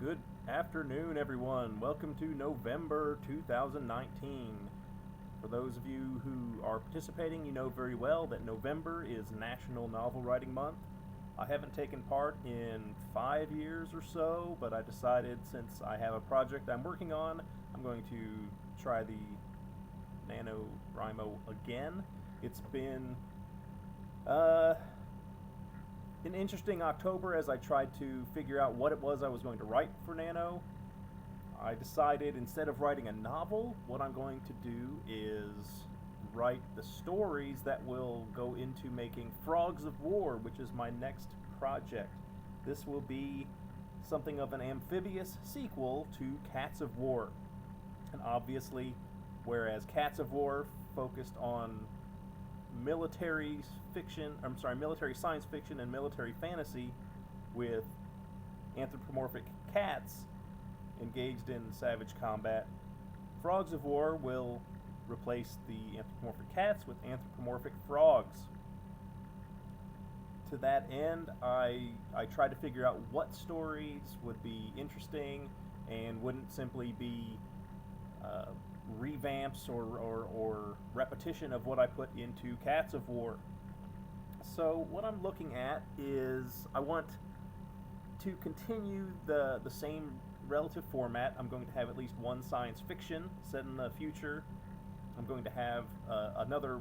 Good afternoon, everyone. Welcome to November 2019. For those of you who are participating, you know very well that November is National Novel Writing Month. I haven't taken part in 5 years or so, but I decided since I have a project I'm working on, I'm going to try the NaNoWriMo again. It's been an interesting October as I tried to figure out what it was I was going to write for Nano. I decided instead of writing a novel, what I'm going to do is write the stories that will go into making Frogs of War, which is my next project. This will be something of an amphibious sequel to Cats of War. And obviously, whereas Cats of War focused on military science fiction and military fantasy with anthropomorphic cats engaged in savage combat, Frogs of War will replace the anthropomorphic cats with anthropomorphic frogs. To that end, I tried to figure out what stories would be interesting and wouldn't simply be revamps or repetition of what I put into Cats of War. So what I'm looking at is I want to continue the same relative format. I'm going to have at least one science fiction set in the future. I'm going to have another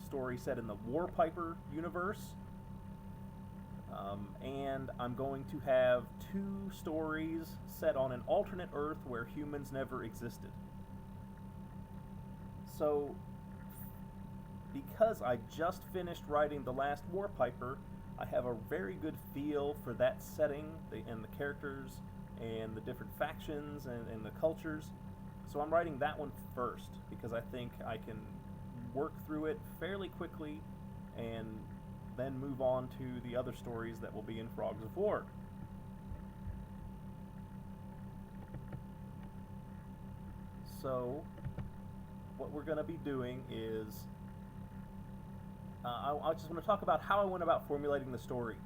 story set in the Warpiper universe. And I'm going to have 2 stories set on an alternate Earth where humans never existed. So, because I just finished writing The Last Warpiper, I have a very good feel for that setting and the characters and the different factions and the cultures. So I'm writing that one first because I think I can work through it fairly quickly and then move on to the other stories that will be in Frogs of War. So, what we're going to be doing is I just want to talk about how I went about formulating the story.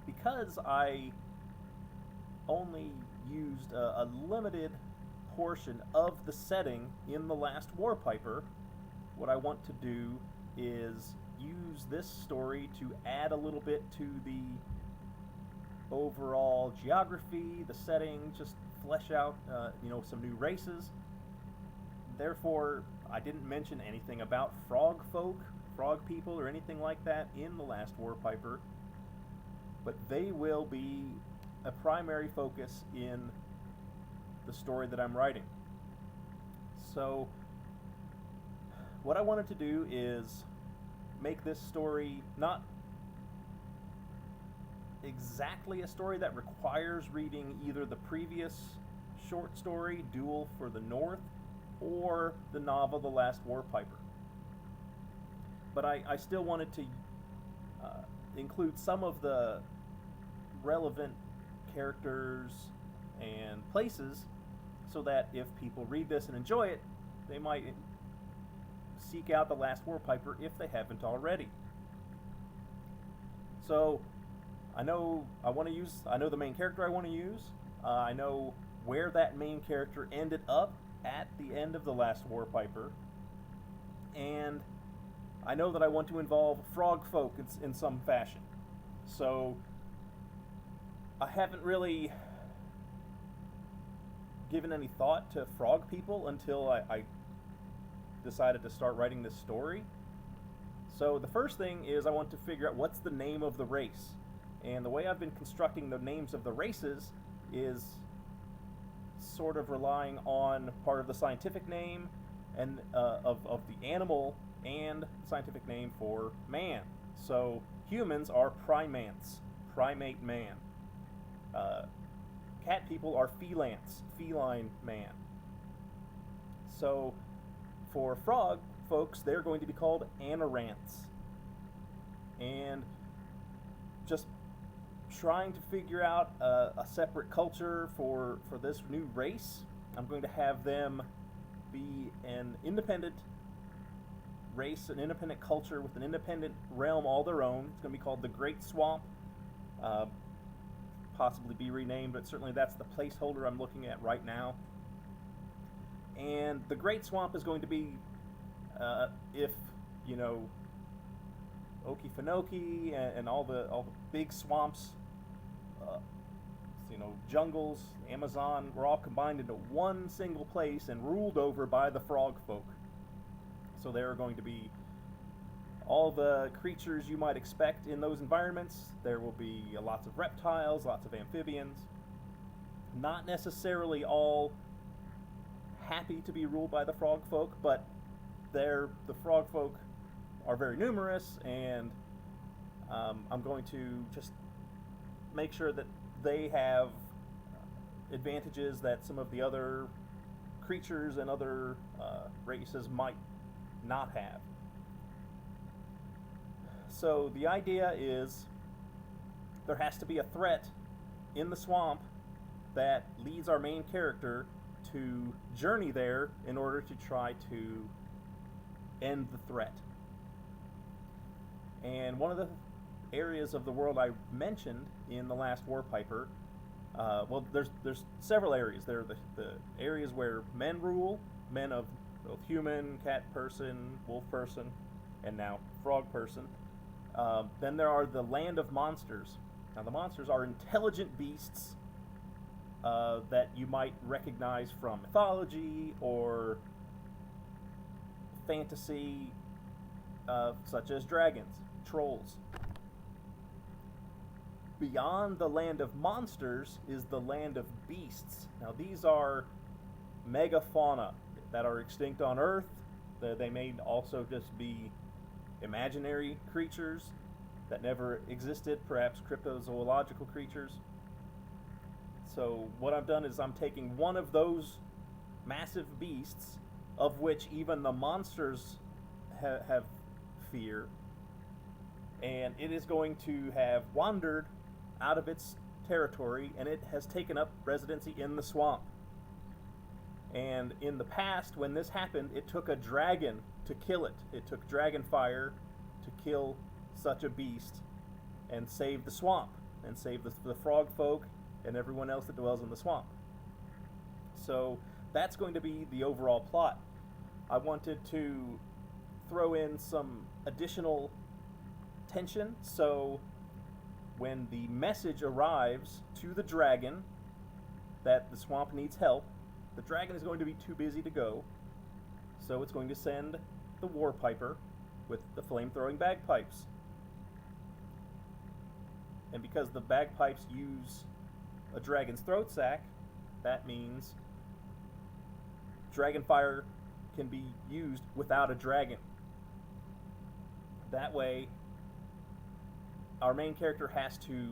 Because I only used a limited portion of the setting in The Last Warpiper, what I want to do is use this story to add a little bit to the overall geography, the setting, just flesh out some new races. Therefore, I didn't mention anything about frog folk, frog people, or anything like that in The Last Warpiper, but they will be a primary focus in the story that I'm writing. So, what I wanted to do is make this story not exactly a story that requires reading either the previous short story, Duel for the North, or the novel The Last Warpiper. But I still wanted to include some of the relevant characters and places so that if people read this and enjoy it, they might seek out The Last Warpiper if they haven't already. So I know the main character I want to use. I know where that main character ended up at the end of The Last Warpiper, and I know that I want to involve frog folk in some fashion. So I haven't really given any thought to frog people until I decided to start writing this story. So the first thing is I want to figure out what's the name of the race. And the way I've been constructing the names of the races is sort of relying on part of the scientific name and of the animal and scientific name for man. So humans are primates, primate man. Cat people are felants, feline man. So for frog folks, they're going to be called anorants. And just trying to figure out a separate culture for this new race. I'm going to have them be an independent race, an independent culture with an independent realm all their own. It's going to be called the Great Swamp. possibly be renamed, but certainly that's the placeholder I'm looking at right now. And the Great Swamp is going to be, if, you know, Okefenokee and all the big swamps, you know, jungles, Amazon, were all combined into one single place and ruled over by the frog folk. So there are going to be all the creatures you might expect in those environments. There will be lots of reptiles, lots of amphibians. Not necessarily all happy to be ruled by the frog folk, but the frog folk are very numerous, and I'm going to just make sure that they have advantages that some of the other creatures and other races might not have. So the idea is there has to be a threat in the swamp that leads our main character to journey there in order to try to end the threat. And one of the areas of the world I mentioned in the last Warpiper, well, there's several areas. There are the areas where men rule, men of both human, cat person, wolf person, and now frog person. Then there are the land of monsters. Now the monsters are intelligent beasts that you might recognize from mythology or fantasy, such as dragons, trolls. Beyond the land of monsters is the land of beasts. Now these are megafauna that are extinct on Earth. They may also just be imaginary creatures that never existed, perhaps cryptozoological creatures. So what I've done is I'm taking one of those massive beasts, of which even the monsters have fear, and it is going to have wandered out of its territory, and it has taken up residency in the swamp. And in the past, when this happened, it took a dragon to kill it. It took dragon fire to kill such a beast and save the swamp and save the frog folk and everyone else that dwells in the swamp. So that's going to be the overall plot. I wanted to throw in some additional tension, so when the message arrives to the dragon that the swamp needs help, the dragon is going to be too busy to go, so it's going to send the Warpiper with the flame-throwing bagpipes. And because the bagpipes use a dragon's throat sac, that means dragon fire can be used without a dragon. That way, our main character has to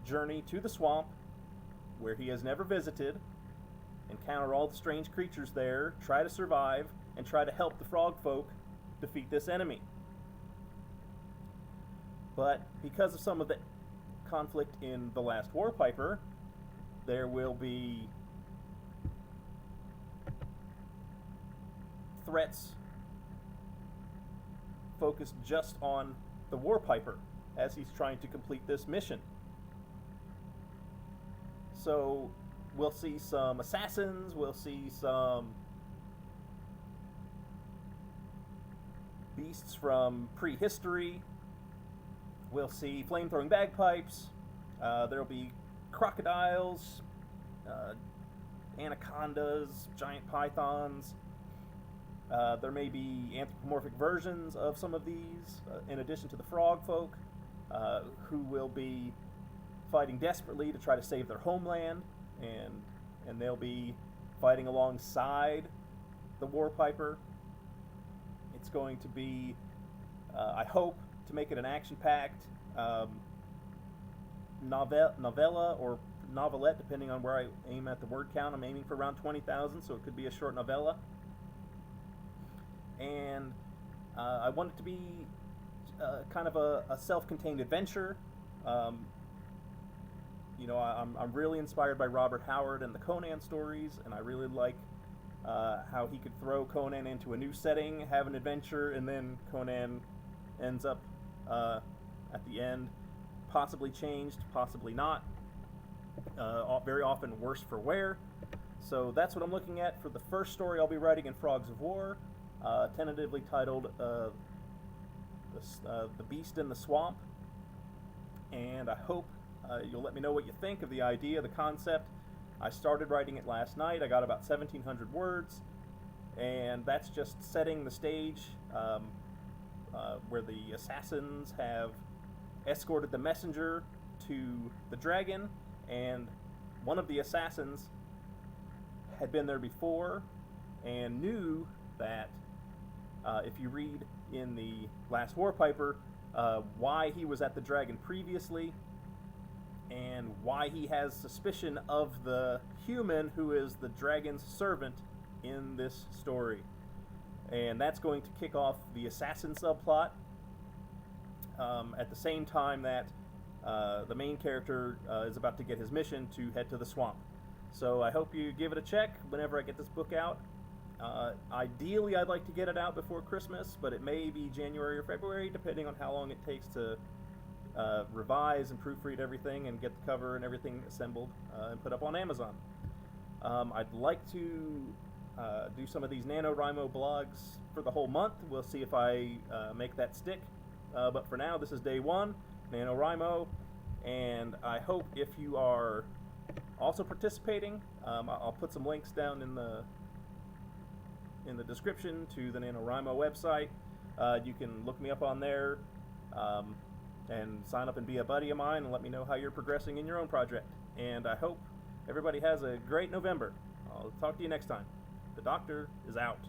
journey to the swamp where he has never visited, encounter all the strange creatures there, try to survive, and try to help the frog folk defeat this enemy. But because of some of the conflict in the last Warpiper, there will be threats focused just on the Warpiper as he's trying to complete this mission. So we'll see some assassins, we'll see some beasts from prehistory, we'll see flame-throwing bagpipes, there'll be crocodiles, anacondas, giant pythons. There may be anthropomorphic versions of some of these, in addition to the frog folk, who will be fighting desperately to try to save their homeland, and they'll be fighting alongside the Warpiper. It's going to be, I hope, to make it an action-packed novella or novelette, depending on where I aim at the word count. I'm aiming for around 20,000, so it could be a short novella. And I want it to be kind of a self-contained adventure. You know, I'm really inspired by Robert Howard and the Conan stories, and I really like how he could throw Conan into a new setting, have an adventure, and then Conan ends up at the end possibly changed, possibly not. very often worse for wear. So that's what I'm looking at for the first story I'll be writing in Frogs of War, tentatively titled The Beast in the Swamp. And I hope you'll let me know what you think of the idea, the concept. I started writing it last night. I got about 1,700 words, and that's just setting the stage where the assassins have escorted the messenger to the dragon, and one of the assassins had been there before and knew that if you read in the last Warpiper why he was at the dragon previously and why he has suspicion of the human who is the dragon's servant in this story. And that's going to kick off the assassin subplot at the same time that the main character is about to get his mission to head to the swamp. So I hope you give it a check whenever I get this book out. Ideally, I'd like to get it out before Christmas, but it may be January or February, depending on how long it takes to revise and proofread everything and get the cover and everything assembled and put up on Amazon. I'd like to do some of these NaNoWriMo blogs for the whole month. We'll see if I make that stick. But for now, this is day one, NaNoWriMo, and I hope if you are also participating, I'll put some links down in the description to the NaNoWriMo website. You can look me up on there and sign up and be a buddy of mine and let me know how you're progressing in your own project. And I hope everybody has a great November. I'll talk to you next time. The Doctor is out.